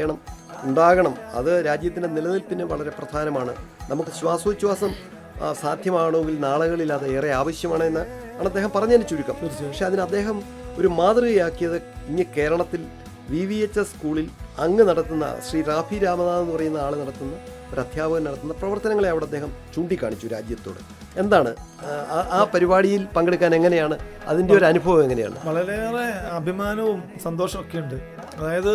ഉണ്ടാകണം. അത് രാജ്യത്തിൻ്റെ നിലനിൽപ്പിന് വളരെ പ്രധാനമാണ്. നമുക്ക് ശ്വാസോച്ഛ്വാസം സാധ്യമാണെങ്കിൽ നാളുകളിൽ അത് ഏറെ ആവശ്യമാണ് ആണ് അദ്ദേഹം പറഞ്ഞതിന് ചുരുക്കം. പക്ഷെ അതിന് അദ്ദേഹം ഒരു മാതൃകയാക്കിയത് ഇനി കേരളത്തിൽ VVHS സ്കൂളിൽ അങ്ങ് നടത്തുന്ന ശ്രീ റാഫി രാമനാഥ് എന്ന് പറയുന്ന ആൾ നടത്തുന്ന ഒരു അധ്യാപകൻ നടത്തുന്ന പ്രവർത്തനങ്ങളെ അവിടെ അദ്ദേഹം ചൂണ്ടിക്കാണിച്ചു രാജ്യത്തോട്. എന്താണ് ആ പരിപാടിയിൽ പങ്കെടുക്കാൻ എങ്ങനെയാണ്, അതിൻ്റെ ഒരു അനുഭവം എങ്ങനെയാണ്? വളരെയേറെ അഭിമാനവും സന്തോഷമൊക്കെ ഉണ്ട്. അതായത്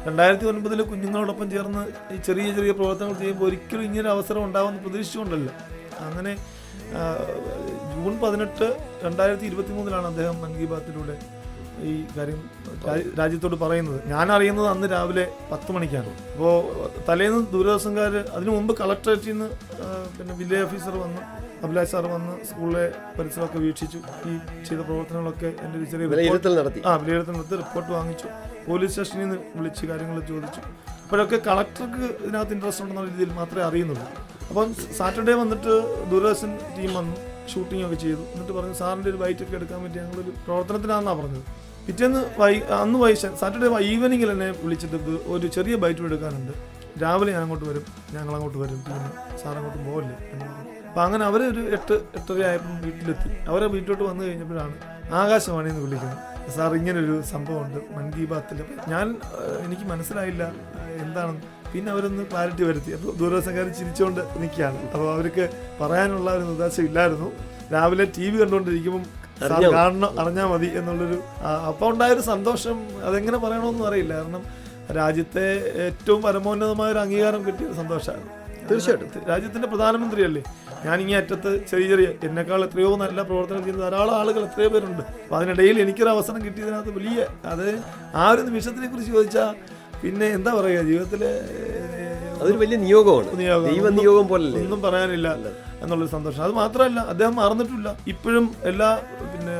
2009 കുഞ്ഞുങ്ങളോടൊപ്പം ചേർന്ന് ഈ ചെറിയ ചെറിയ പ്രവർത്തനങ്ങൾ ചെയ്യുമ്പോൾ ഒരിക്കലും ഇങ്ങനൊരു അവസരം ഉണ്ടാവുമെന്ന് പ്രതീക്ഷിച്ചുകൊണ്ടല്ലോ. അങ്ങനെ ജൂൺ 18, 2023 അദ്ദേഹം മൻ കി ബാത്തിലൂടെ ഈ കാര്യം രാജ്യത്തോട് പറയുന്നത്. ഞാൻ അറിയുന്നത് അന്ന് രാവിലെ 10 മണിക്കാണ്. അപ്പോൾ തലേന്ന് ദൂരദർശൻകാർ, അതിനു മുമ്പ് കളക്ടറേറ്റിൽ നിന്ന് പിന്നെ വില്ലേജ് ഓഫീസർ വന്ന്, അഭിലാഷ് സാർ വന്ന് സ്കൂളിലെ പരിസരമൊക്കെ വീക്ഷിച്ചു. ഈ ചെയ്ത പ്രവർത്തനങ്ങളൊക്കെ എൻ്റെ ഒരു ചെറിയ വിലയിരുത്തൽ നടത്തി റിപ്പോർട്ട് വാങ്ങിച്ചു. പോലീസ് സ്റ്റേഷനിൽ നിന്ന് വിളിച്ച് കാര്യങ്ങൾ ചോദിച്ചു. അപ്പോഴൊക്കെ കളക്ടർക്ക് ഇതിനകത്ത് ഇൻട്രസ്റ്റ് ഉണ്ടെന്ന രീതിയിൽ മാത്രമേ അറിയുന്നുള്ളൂ. അപ്പം സാറ്റർഡേ വന്നിട്ട് ദൂരദർശൻ ടീം വന്നു, ഷൂട്ടിംഗ് ഒക്കെ ചെയ്തു. എന്നിട്ട് പറഞ്ഞു സാറിൻ്റെ ഒരു ബൈറ്റൊക്കെ എടുക്കാൻ വേണ്ടി ഞങ്ങളൊരു പ്രവർത്തനത്തിനാണെന്നാണ് പറഞ്ഞത്. പിറ്റേന്ന് അന്ന് സാറ്റർഡേ ഈവനിങ്ങിൽ എന്നെ വിളിച്ചിട്ട് ഒരു ചെറിയ ബൈറ്റ് എടുക്കാനുണ്ട്, രാവിലെ ഞാൻ അങ്ങോട്ട് വരും, ഞങ്ങളങ്ങോട്ട് വരും, ടീം സാർ അങ്ങോട്ട് പോകല്ലേ എന്ന് പറഞ്ഞു. അപ്പം അങ്ങനെ അവർ ഒരു 8-8:30 ആയപ്പം വീട്ടിലെത്തി. അവരെ വീട്ടിലോട്ട് വന്നു കഴിഞ്ഞപ്പോഴാണ് ആകാശവാണിയിൽ നിന്ന് വിളിക്കുന്നത്, സാർ ഇങ്ങനൊരു സംഭവമുണ്ട് മൻ കി ബാത്തിൽ. എനിക്ക് മനസ്സിലായില്ല എന്താണെന്ന്. പിന്നെ അവരൊന്ന് ക്ലാരിറ്റി വരുത്തി. അപ്പോൾ ദൂരദർശൻകാർ ചിരിച്ചുകൊണ്ട് നിൽക്കുകയാണ്. അപ്പോൾ അവർക്ക് പറയാനുള്ള ഒരു നിർദ്ദേശം ഇല്ലായിരുന്നു. രാവിലെ TV കണ്ടുകൊണ്ടിരിക്കുമ്പം സാർ അറിഞ്ഞാൽ മതി എന്നുള്ളൊരു, അപ്പോൾ ഉണ്ടായൊരു സന്തോഷം അതെങ്ങനെ പറയണമെന്നും അറിയില്ല. കാരണം രാജ്യത്തെ ഏറ്റവും പരമോന്നതമായ ഒരു അംഗീകാരം കിട്ടിയ സന്തോഷമാണ്. തീർച്ചയായിട്ടും രാജ്യത്തിൻ്റെ പ്രധാനമന്ത്രിയല്ലേ. ഞാനിങ്ങനെ അറ്റത്ത് ചെറിയ എന്നെക്കാൾ എത്രയോ നല്ല പ്രവർത്തനം ചെയ്യുന്ന ധാരാളം ആളുകൾ എത്രയോ പേരുണ്ട്. അപ്പോൾ അതിനിടയിൽ എനിക്കൊരു അവസരം കിട്ടിയതിനകത്ത് വലിയ, അത് ആ ഒരു നിമിഷത്തിനെ കുറിച്ച് ചോദിച്ചാൽ പിന്നെ എന്താ പറയുക, ജീവിതത്തിലെ അതൊരു വലിയ നിയോഗമാണ്, ദൈവനിയോഗം പോലെ ഒന്നും പറയാനില്ല എന്നുള്ളൊരു സന്തോഷം. അത് മാത്രമല്ല അദ്ദേഹം മറന്നിട്ടില്ല. ഇപ്പോഴും എല്ലാ പിന്നെ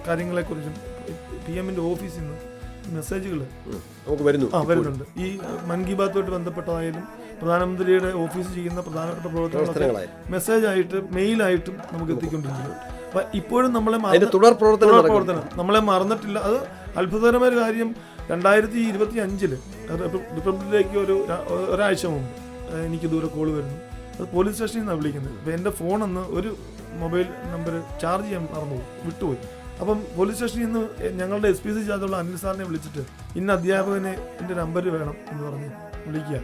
കാര്യങ്ങളെക്കുറിച്ചും PM-ന്റെ ഓഫീസിൽ നിന്ന് മെസ്സേജുകൾ നമുക്ക് വരുന്നുണ്ട്. ഈ മൻ കി ബാത്തുമായിട്ട് ബന്ധപ്പെട്ടതായാലും പ്രധാനമന്ത്രിയുടെ ഓഫീസ് ചെയ്യുന്ന പ്രധാനപ്പെട്ട പ്രവർത്തനങ്ങളൊക്കെ മെസ്സേജായിട്ട് മെയിലായിട്ടും നമുക്ക് എത്തിക്കൊണ്ടിരിക്കുന്നു. അപ്പം ഇപ്പോഴും തുടർ പ്രവർത്തനം നമ്മളെ മറന്നിട്ടില്ല. അത് അത്ഭുതകരമായ കാര്യം, 2025 റിപ്പബ്ലിക്കിലേക്ക് ഒരാഴ്ച മുമ്പ് എനിക്ക് ദൂരെ കോള് വരുന്നു. അത് പോലീസ് സ്റ്റേഷനിൽ നിന്നാണ് വിളിക്കുന്നത്. അപ്പോൾ എൻ്റെ ഫോണൊന്ന് ഒരു മൊബൈൽ നമ്പർ ചാർജ് ചെയ്യാൻ വിട്ടുപോയി. അപ്പം പോലീസ് സ്റ്റേഷനിൽ നിന്ന് ഞങ്ങളുടെ SPC ചാർജുള്ള അനിൽ സാറിനെ വിളിച്ചിട്ട് ഇന്ന അധ്യാപകനെ എൻ്റെ നമ്പർ വേണം എന്ന് പറഞ്ഞ് വിളിക്കുക.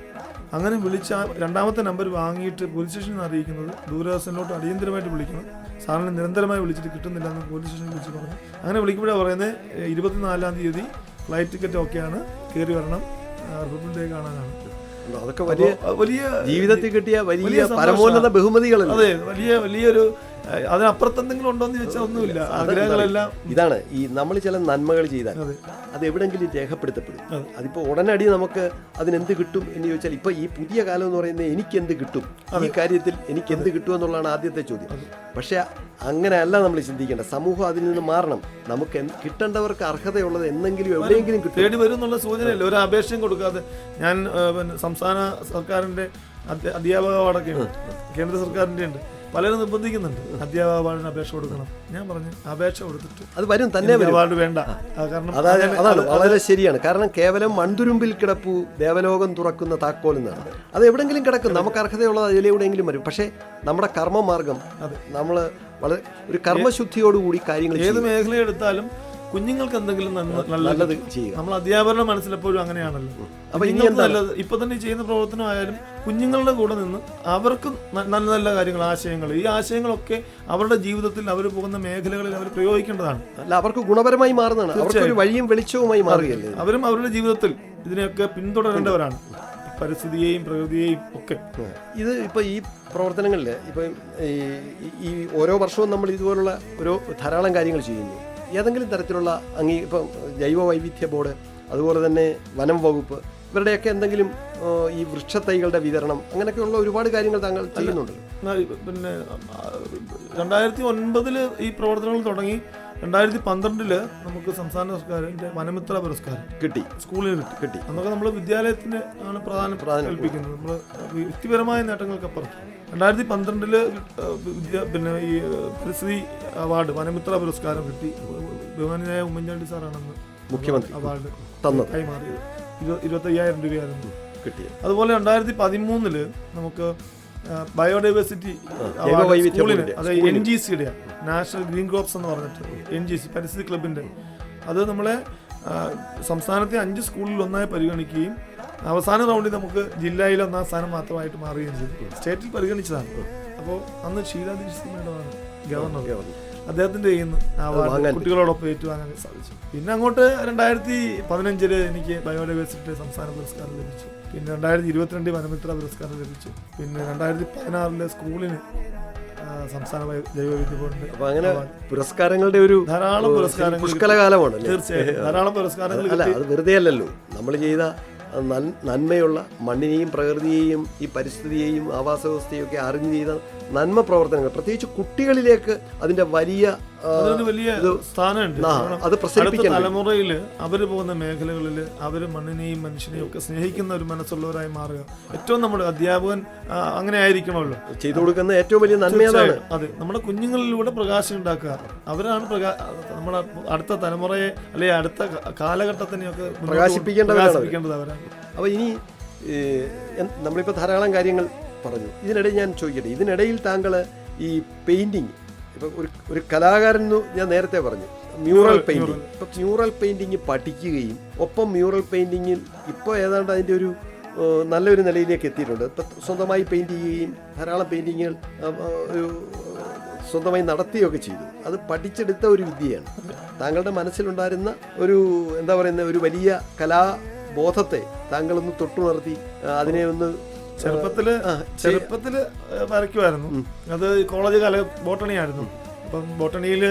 അങ്ങനെ വിളിച്ച രണ്ടാമത്തെ നമ്പർ വാങ്ങിയിട്ട് പോലീസ് സ്റ്റേഷനിൽ നിന്ന് അറിയിക്കുന്നത് ദൂരദർശനിലോട്ട് അടിയന്തരമായിട്ട് വിളിക്കണം, സാറിനെ നിരന്തരമായി വിളിച്ചിട്ട് കിട്ടുന്നില്ല എന്ന് പോലീസ് സ്റ്റേഷനിൽ വിളിച്ച് പറഞ്ഞു. അങ്ങനെ വിളിക്കുമ്പോഴാണ് പറയുന്നത് 24-ാം തീയതി ഫ്ലൈറ്റ് ടിക്കറ്റ് ഒക്കെയാണ്, കയറി വരണം, റിപ്പബ്ലിക് ഡേ കാണാനാണ്. അതൊക്കെ വലിയ ജീവിതത്തിൽ കിട്ടിയ വലിയ പരമോന്നത ബഹുമതികളല്ല. അതെ, വലിയൊരു, അതിനപ്പുറത്ത് എന്തെങ്കിലും ഉണ്ടോ എന്ന് ചോദിച്ചാൽ ഒന്നുമില്ല. ആഗ്രഹങ്ങളെല്ലാം ഇതാണ്. ഈ നമ്മൾ ചില നന്മകൾ ചെയ്താൽ അത് എവിടെങ്കിലും രേഖപ്പെടുത്തപ്പെടും. അതിപ്പോൾ ഉടനടി നമുക്ക് അതിനെന്ത് കിട്ടും എന്ന് ചോദിച്ചാൽ, ഇപ്പൊ ഈ പുതിയ കാലം എന്ന് പറയുന്നത് എനിക്കെന്ത് കിട്ടും, ഈ കാര്യത്തിൽ എനിക്കെന്ത് കിട്ടും എന്നുള്ളതാണ് ആദ്യത്തെ ചോദ്യം. പക്ഷെ അങ്ങനെയല്ല നമ്മൾ ചിന്തിക്കേണ്ട. സമൂഹം അതിൽ നിന്ന് മാറണം. നമുക്ക് കിട്ടേണ്ടവർക്ക് അർഹതയുള്ളത് എന്തെങ്കിലും എവിടെയെങ്കിലും കിട്ടും, തേടി വരും എന്നുള്ള സൂചനയല്ല. ഒരു അപേക്ഷയും കൊടുക്കാതെ ഞാൻ സംസ്ഥാന സർക്കാരിന്റെ അധ്യാപക അവാർഡൊക്കെ ഉണ്ട്, കേന്ദ്ര സർക്കാരിന്റെ ഉണ്ട്. പലരും നിർബന്ധിക്കുന്നുണ്ട് അധ്യാപക അവാർഡിന് അപേക്ഷ കൊടുക്കണം. ഞാൻ പറഞ്ഞു അപേക്ഷ കൊടുത്തിട്ട് അത് വരും തന്നെ അവാർഡ് വേണ്ട. കാരണം അതാണ് വളരെ ശരിയാണ്. കാരണം കേവലം മൺതുരുമ്പിൽ കിടപ്പു ദേവലോകം തുറക്കുന്ന താക്കോൽ എന്നാണ്. അത് എവിടെങ്കിലും കിടക്കും, നമുക്ക് അർഹതയുള്ളത് അതിലെവിടെയെങ്കിലും വരും. പക്ഷേ നമ്മുടെ കർമ്മമാർഗം നമ്മൾ വളരെ ഒരു കർമ്മശുദ്ധിയോടുകൂടി കാര്യങ്ങൾ ഏത് മേഖല എടുത്താലും കുഞ്ഞുങ്ങൾക്ക് എന്തെങ്കിലും നല്ലത് ചെയ്യുക. നമ്മൾ അധ്യാപകരുടെ മനസ്സിലെപ്പോഴും അങ്ങനെയാണല്ലോ. അപ്പൊ ഇനി നല്ലത് ഇപ്പൊ തന്നെ ചെയ്യുന്ന പ്രവർത്തനമായാലും കുഞ്ഞുങ്ങളുടെ കൂടെ നിന്ന് അവർക്ക് നല്ല നല്ല കാര്യങ്ങൾ, ആശയങ്ങൾ, ഈ ആശയങ്ങളൊക്കെ അവരുടെ ജീവിതത്തിൽ അവർ പോകുന്ന മേഖലകളിൽ അവർ പ്രയോഗിക്കേണ്ടതാണ്. അല്ല, അവർക്ക് ഗുണപരമായി മാറുന്നതാണ്. അവർക്ക് ഒരു വഴിയും വെളിച്ചവുമായി മാറുകയല്ലേ. അവരും അവരുടെ ജീവിതത്തിൽ ഇതിനെയൊക്കെ പിന്തുടരേണ്ടവരാണ്, പരിസ്ഥിതിയെയും പ്രകൃതിയെയും ഒക്കെ. ഇത് ഇപ്പൊ ഈ പ്രവർത്തനങ്ങളിൽ ഇപ്പൊ ഈ ഓരോ വർഷവും നമ്മൾ ഇതുപോലുള്ള ധാരാളം കാര്യങ്ങൾ ചെയ്യുന്നു. ഏതെങ്കിലും തരത്തിലുള്ള ഇപ്പം ജൈവ വൈവിധ്യ ബോർഡ്, അതുപോലെ തന്നെ വനം വകുപ്പ്, ഇവരുടെയൊക്കെ എന്തെങ്കിലും ഈ വൃക്ഷത്തൈകളുടെ വിതരണം, അങ്ങനെയൊക്കെയുള്ള ഒരുപാട് കാര്യങ്ങൾ താങ്കൾ ചെയ്യുന്നുണ്ട്. പിന്നെ 2009 ഈ പ്രവർത്തനങ്ങൾ തുടങ്ങി. 2012 നമുക്ക് സംസ്ഥാന സർക്കാരിന്റെ വനമിത്ര പുരസ്കാരം കിട്ടി, സ്കൂളിൽ കിട്ടി. അന്നൊക്കെ നമ്മൾ വിദ്യാലയത്തിന് ആണ് പ്രധാനം കൽപ്പിക്കുന്നത്, നമ്മൾ വ്യക്തിപരമായ നേട്ടങ്ങൾക്കപ്പുറം. 2012 പിന്നെ ഈ പരിസ്ഥിതി അവാർഡ്, വനമിത്ര പുരസ്കാരം കിട്ടി. ബഹുമാനായ ഉമ്മൻചാണ്ടി സാറാണെന്ന് മുഖ്യമന്ത്രി അവാർഡ് കൈമാറിയത്. 25,000 രൂപയായിരുന്നു കിട്ടിയത്. അതുപോലെ 2013 നമുക്ക് ബയോഡൈവേഴ്സിറ്റി സ്കൂളിന്, അതായത് NGCയുടെ നാഷണൽ ഗ്രീൻ ക്രോപ്സ് എന്ന് പറഞ്ഞിട്ട് NGC പരിസ്ഥിതി ക്ലബിന്റെ, അത് നമ്മളെ സംസ്ഥാനത്തെ 5 സ്കൂളിൽ ഒന്നായി പരിഗണിക്കുകയും അവസാന റൗണ്ടിൽ നമുക്ക് ജില്ലയിൽ 1ാം സ്ഥാനം മാത്രമായിട്ട് മാറുകയും ചെയ്തു. സ്റ്റേറ്റിൽ പരിഗണിച്ചതാണ്. അപ്പോൾ അന്ന് ഷീലാ ദീക്ഷിത് മേഡമാണ് ഗവർണർ. അദ്ദേഹത്തിന്റെ കയ്യിൽ നിന്ന് കുട്ടികളോടൊപ്പം ഏറ്റുവാങ്ങാൻ സാധിച്ചു. പിന്നെ അങ്ങോട്ട് 2015 എനിക്ക് ബയോഡൈവേഴ്സിറ്റി സംസ്ഥാന പുരസ്കാരം ലഭിച്ചു. പിന്നെ 2022 വനമിത്ര പുരസ്കാരം ലഭിച്ചു. പിന്നെ 2016 സ്കൂളിന് സംസ്ഥാന ജൈവവൈവിധ്യ ബോർഡിന്റെ. അപ്പൊ അങ്ങനെ പുരസ്കാരങ്ങളുടെ ഒരു ധാരാളം പുരസ്കാരങ്ങൾ, പുഷ്കലകാലമാണ്. തീർച്ചയായും ധാരാളം പുരസ്കാരങ്ങൾ. അല്ല, അത് വെറുതെ അല്ലല്ലോ. നമ്മൾ ചെയ്ത നന്മയുള്ള മണ്ണിനെയും പ്രകൃതിയെയും ഈ പരിസ്ഥിതിയെയും ആവാസ വ്യവസ്ഥയെയും ഒക്കെ അറിഞ്ഞു ചെയ്ത നന്മ പ്രവർത്തനങ്ങൾ, പ്രത്യേകിച്ച് കുട്ടികളിലേക്ക് അതിന്റെ വലിയ സ്ഥാനമുണ്ട്. അത് പ്രസരിപ്പിക്കാൻ തലമുറയിൽ അവർ പോകുന്ന മേഖലകളിൽ അവർ മണ്ണിനെയും മനുഷ്യനെയും ഒക്കെ സ്നേഹിക്കുന്ന ഒരു മനസ്സുള്ളവരായി മാറുക. ഏറ്റവും നമ്മുടെ അധ്യാപകൻ അങ്ങനെ ആയിരിക്കണമല്ലോ, ചെയ്തു കൊടുക്കുന്ന ഏറ്റവും വലിയ നന്മയാണ്. അതെ, നമ്മുടെ കുഞ്ഞുങ്ങളിലൂടെ പ്രകാശം ഉണ്ടാക്കുക. അവരാണ് നമ്മുടെ അടുത്ത തലമുറയെ അല്ലെങ്കിൽ അടുത്ത കാലഘട്ടത്തിനെയൊക്കെ പ്രകാശിപ്പിക്കേണ്ടത് അവരാണ്. അപ്പോൾ ഇനി നമ്മളിപ്പോൾ ധാരാളം കാര്യങ്ങൾ പറഞ്ഞു. ഇതിനിടയിൽ ഞാൻ ചോദിക്കട്ടെ, ഇതിനിടയിൽ താങ്കൾ ഈ പെയിന്റിങ്, ഇപ്പം ഒരു കലാകാരൻ എന്ന് ഞാൻ നേരത്തെ പറഞ്ഞു, മ്യൂറൽ പെയിന്റിങ്. ഇപ്പം മ്യൂറൽ പെയിന്റിങ് പഠിക്കുകയും ഒപ്പം മ്യൂറൽ പെയിന്റിങ്ങിൽ ഇപ്പോൾ ഏതാണ്ട് അതിൻ്റെ ഒരു നല്ലൊരു നിലയിലേക്ക് എത്തിയിട്ടുണ്ട്. ഇപ്പം സ്വന്തമായി പെയിന്റ് ചെയ്യുകയും ധാരാളം പെയിന്റിങ്ങുകൾ സ്വന്തമായി നടത്തുകയൊക്കെ ചെയ്തു. അത് പഠിച്ചെടുത്ത ഒരു വിദ്യയാണ്. താങ്കളുടെ മനസ്സിലുണ്ടായിരുന്ന ഒരു എന്താ പറയുന്ന ഒരു വലിയ കലാബോധത്തെ താങ്കളൊന്ന് തൊട്ടുണർത്തി അതിനെ ഒന്ന് ചെറുപ്പത്തില് വരയ്ക്കുമായിരുന്നു. അത് കോളേജ് കാല ബോട്ടണിയായിരുന്നു. അപ്പം ബോട്ടണിയിൽ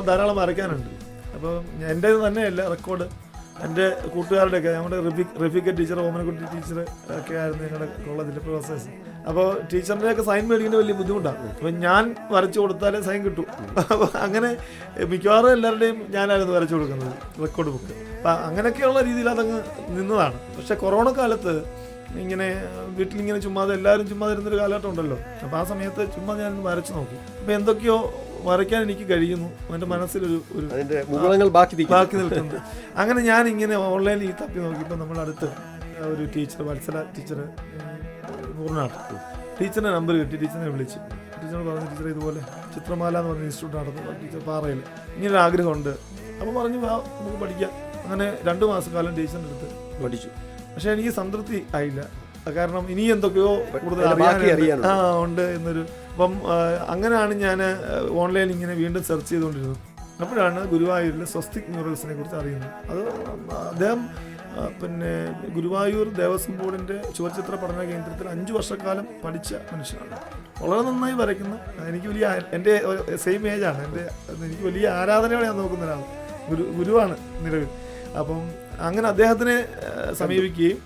ധാരാളം വരയ്ക്കാനുണ്ട്. അപ്പം എൻ്റെ തന്നെയല്ല റെക്കോർഡ്, എൻ്റെ കൂട്ടുകാരുടെയൊക്കെ, നമ്മുടെ റഫീഖ ടീച്ചർ, ഓമനക്കുട്ടി ടീച്ചർ ഒക്കെ ആയിരുന്നു ഞങ്ങളുടെ കോളേജിലെ പ്രൊഫസേഴ്സ്. അപ്പോൾ ടീച്ചറിൻ്റെയൊക്കെ സൈൻ മേടിക്കുന്നത് വലിയ ബുദ്ധിമുട്ടാണ്. അപ്പം ഞാൻ വരച്ചു കൊടുത്താലേ സൈൻ കിട്ടും. അപ്പോൾ അങ്ങനെ മിക്കവാറും എല്ലാവരുടെയും ഞാനായിരുന്നു വരച്ചു കൊടുക്കുന്നത് റെക്കോർഡ് ബുക്ക്. അപ്പം അങ്ങനെയൊക്കെയുള്ള രീതിയിൽ അതങ്ങ് നിന്നതാണ്. പക്ഷെ കൊറോണ കാലത്ത് ഇങ്ങനെ വീട്ടിലിങ്ങനെ എല്ലാവരും ചുമ്മാ ഇരുന്നൊരു കാലഘട്ടം ഉണ്ടല്ലോ. അപ്പോൾ ആ സമയത്ത് ചുമ്മാ ഞാനൊന്ന് വരച്ചു നോക്കി. അപ്പോൾ എന്തൊക്കെയോ വരയ്ക്കാൻ എനിക്ക് കഴിയുന്നു, എൻ്റെ മനസ്സിലൊരു ബാക്കി നിൽക്കുന്നു. അങ്ങനെ ഞാൻ ഇങ്ങനെ ഓൺലൈനിൽ തപ്പി നോക്കിയപ്പോൾ നമ്മുടെ അടുത്ത് ഒരു ടീച്ചർ, വത്സല ടീച്ചർ, നൂറിനാട് ടീച്ചറിൻ്റെ നമ്പർ കിട്ടി. ടീച്ചറിനെ വിളിച്ചു. ടീച്ചറിനോട് പറഞ്ഞു, ടീച്ചർ ഇതുപോലെ ചിത്രമാല എന്ന് പറഞ്ഞ ഇൻസ്റ്റിറ്റ്യൂട്ട് നടത്തുന്നു, ടീച്ചർ പാറയിൽ ഇങ്ങനൊരു ആഗ്രഹമുണ്ട്. അപ്പോൾ പറഞ്ഞു നമുക്ക് പഠിക്കാം. അങ്ങനെ 2 മാസക്കാലം ടീച്ചറിൻ്റെ അടുത്ത് പഠിച്ചു. പക്ഷെ എനിക്ക് സംതൃപ്തി ആയില്ല. കാരണം ഇനി എന്തൊക്കെയോ കൂടുതൽ ഉണ്ട് എന്നൊരു. അപ്പം അങ്ങനെയാണ് ഞാൻ ഓൺലൈനിൽ ഇങ്ങനെ വീണ്ടും സെർച്ച് ചെയ്തുകൊണ്ടിരുന്നത്. അപ്പോഴാണ് ഗുരുവായൂരിൽ സ്വസ്തിക് മ്യൂറൽസിനെ കുറിച്ച് അറിയുന്നത്. അത് അദ്ദേഹം പിന്നെ ഗുരുവായൂർ ദേവസ്വം ബോർഡിൻ്റെ ചുവർച്ചിത്ര പഠന കേന്ദ്രത്തിൽ 5 വർഷക്കാലം പഠിച്ച മനുഷ്യനാണ്. വളരെ നന്നായി വരയ്ക്കുന്ന, എനിക്ക് വലിയ എൻ്റെ സെയിം ഏജാണ്. എനിക്ക് വലിയ ആരാധനയോടെ ഞാൻ നോക്കുന്ന ഒരാൾ. ഗുരുവാണ് നിലവിൽ. അപ്പം അങ്ങനെ അദ്ദേഹത്തിനെ സമീപിക്കുകയും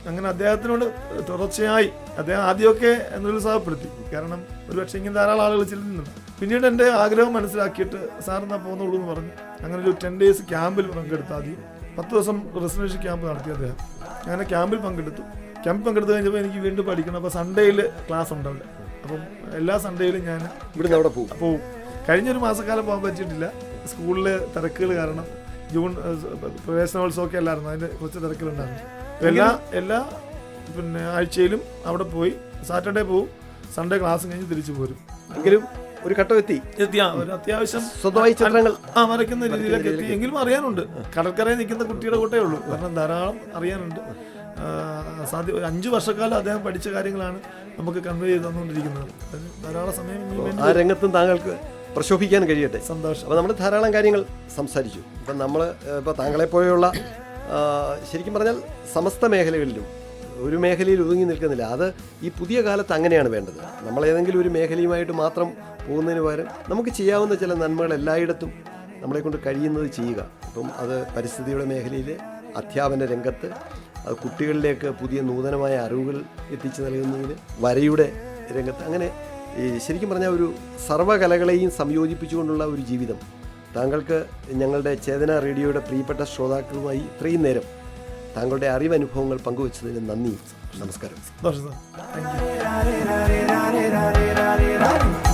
അങ്ങനെ അദ്ദേഹത്തിനോട് തുടർച്ചയായി അദ്ദേഹം ആദ്യമൊക്കെ നിരുത്സാഹപ്പെടുത്തി. കാരണം ഒരുപക്ഷെ ഇങ്ങനെ ധാരാളം ആളുകൾ ചെല്ലുന്നുണ്ട്. പിന്നീട് എൻ്റെ ആഗ്രഹം മനസ്സിലാക്കിയിട്ട് സാർ എന്നാ പോകുന്നുള്ളൂ എന്ന് പറഞ്ഞു. അങ്ങനെ ഒരു 10 days ക്യാമ്പിൽ പങ്കെടുത്ത് ആദ്യം 10 ദിവസം റെസിഡൻഷ്യൽ ക്യാമ്പ് നടത്തി അദ്ദേഹം. അങ്ങനെ ക്യാമ്പിൽ പങ്കെടുത്തു കഴിഞ്ഞപ്പോൾ എനിക്ക് വീണ്ടും പഠിക്കണം. അപ്പോൾ സൺഡേയിൽ ക്ലാസ് ഉണ്ട് അവിടെ. അപ്പം എല്ലാ സൺഡേയിലും ഞാൻ ഇവിടുന്ന് അവിടെ പോകും. പോവും. കഴിഞ്ഞൊരു മാസക്കാലം പോകാൻ പറ്റിയിട്ടില്ല, സ്കൂളിലെ തിരക്കുകൾ കാരണം. ജൂൺ പ്രവേശനോത്സവമൊക്കെ അല്ലായിരുന്നു, അതിൻ്റെ കുറച്ച് തിരക്കുകളുണ്ടായിരുന്നു. എല്ലാ പിന്നെ ആഴ്ചയിലും അവിടെ പോയി സാറ്റർഡേ പോവും, സൺഡേ ക്ലാസ് കഴിഞ്ഞ് തിരിച്ചു പോരും. എങ്കിലും ഒരു ഘട്ടം എത്തി ഒരു അത്യാവശ്യം സ്വന്തമായി ചിത്രങ്ങൾ വരയ്ക്കുന്ന രീതിയിലൊക്കെ എത്തി. എങ്കിലും അറിയാനുണ്ട്, കടൽക്കരയിൽ നിൽക്കുന്ന കുട്ടിയുടെ കൂട്ടേ ഉള്ളൂ, കാരണം ധാരാളം അറിയാനുണ്ട്. 5 വർഷക്കാലം അദ്ദേഹം പഠിച്ച കാര്യങ്ങളാണ് നമുക്ക് കൺവേ ചെയ്ത് തന്നുകൊണ്ടിരിക്കുന്നത്. ധാരാളം സമയം ആ രംഗത്തും താങ്കൾക്ക് പ്രശോഭിക്കാൻ കഴിയട്ടെ. സന്തോഷം. അപ്പോൾ നമ്മൾ ധാരാളം കാര്യങ്ങൾ സംസാരിച്ചു. ഇപ്പം നമ്മൾ ഇപ്പോൾ താങ്കളെപ്പോലെയുള്ള ശരിക്കും പറഞ്ഞാൽ സമസ്ത മേഖലകളിലും ഒരു മേഖലയിൽ ഒതുങ്ങി നിൽക്കുന്നില്ല. അത് ഈ പുതിയ കാലത്ത് അങ്ങനെയാണ് വേണ്ടത്. നമ്മൾ ഏതെങ്കിലും ഒരു മേഖലയുമായിട്ട് മാത്രം പോകുന്നതിന് പകരം നമുക്ക് ചെയ്യാവുന്ന ചില നന്മകൾ എല്ലായിടത്തും നമ്മളെക്കൊണ്ട് കഴിയുന്നത് ചെയ്യുക. ഇപ്പം അത് പരിസ്ഥിതിയുടെ മേഖലയിൽ, അധ്യാപന രംഗത്ത്, അത് കുട്ടികളിലേക്ക് പുതിയ നൂതനമായ അറിവുകൾ എത്തിച്ചു നൽകുന്നതിന്, വരയുടെ രംഗത്ത്, അങ്ങനെ ഈ ശരിക്കും പറഞ്ഞാൽ ഒരു സർവ്വകലകളെയും സംയോജിപ്പിച്ചുകൊണ്ടുള്ള ഒരു ജീവിതം. താങ്കൾക്ക് ഞങ്ങളുടെ ചേതന റേഡിയോയുടെ പ്രിയപ്പെട്ട ശ്രോതാക്കളുമായി ഇത്രയും നേരം താങ്കളുടെ അറിവനുഭവങ്ങൾ പങ്കുവച്ചതിന് നന്ദി. നമസ്കാരം. സന്തോഷം സാർ. Thank you.